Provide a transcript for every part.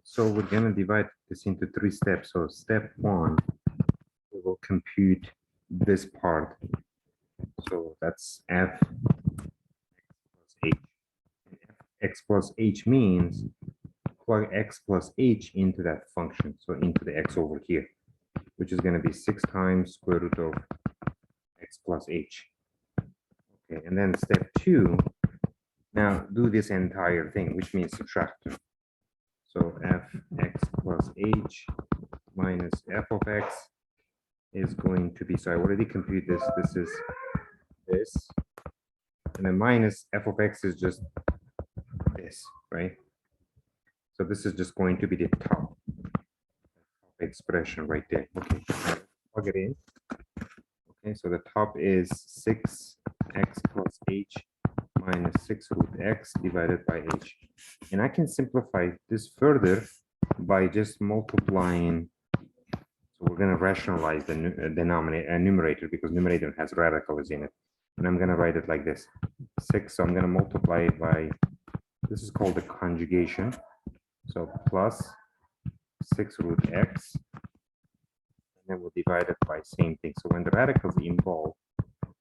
So we're going to divide this into 3 steps. So step 1, we will compute this part. So that's f plus h. And x plus h means plug x plus h into that function. So into the x over here, which is going to be 6 times square root of x plus h. Okay, and then step 2, now do this entire thing, which means subtract. So fx plus h minus f of x is going to be, so I already compute this, this is this, and then minus f of x is just this, right? So this is just going to be the top expression right there. Okay, plug it in. Okay, so the top is 6x plus h minus 6 root x divided by h. And I can simplify this further by just multiplying. So we're going to rationalize the denominator, numerator, because numerator has radicals in it. And I'm going to write it like this. 6, so I'm going to multiply it by, this is called the conjugation. So plus 6 root x, and then we'll divide it by same thing. So when the radicals involved, what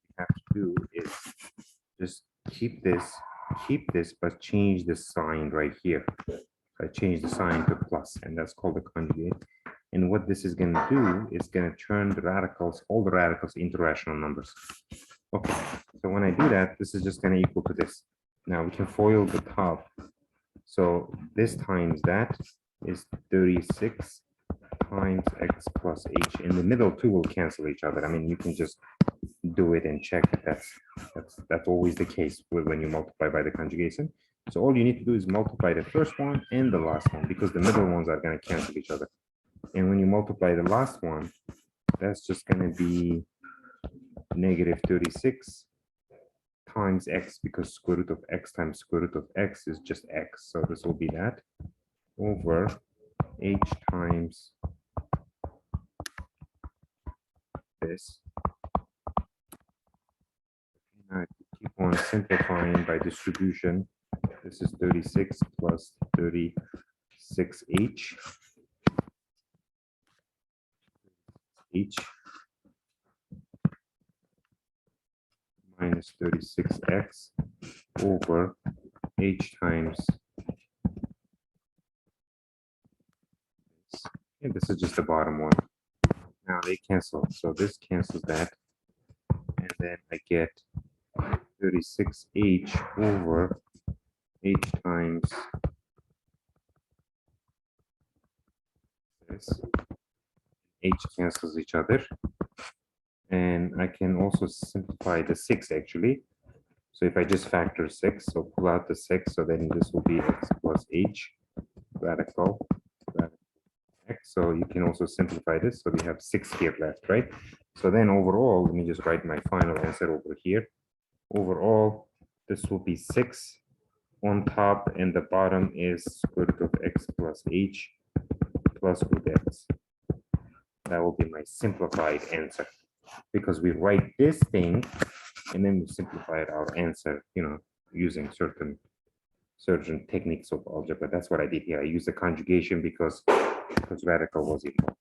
we have to do is just keep this, but change the sign right here. I change the sign to plus, and that's called the conjugate. And what this is going to do is going to turn the radicals, all the radicals, into rational numbers. Okay, so when I do that, this is just going to equal to this. Now we can FOIL the top. So this times that is 36 times x plus h. In the middle, two will cancel each other. I mean, you can just do it and check that that's always the case when you multiply by the conjugation. So all you need to do is multiply the first one and the last one, because the middle ones are going to cancel each other. And when you multiply the last one, that's just going to be negative 36 times x, because square root of x times square root of x is just x. So this will be that over h times this. Now if you keep on simplifying by distribution, this is 36 plus 36h. Minus 36x over h times this. And this is just the bottom one. Now they cancel, so this cancels that, and then I get 36h over h times this. H cancels each other. And I can also simplify the 6 actually. So if I just factor 6, so pull out the 6, so then this will be x plus h radical x. So you can also simplify this. So we have 6 here left, right? So then overall, let me just write my final answer over here. Overall, this will be 6 on top, and the bottom is square root of x plus h plus root x. That will be my simplified answer, because we write this thing and then we simplify our answer, you know, using certain techniques of algebra. That's what I did here. I used the conjugation because radical was involved.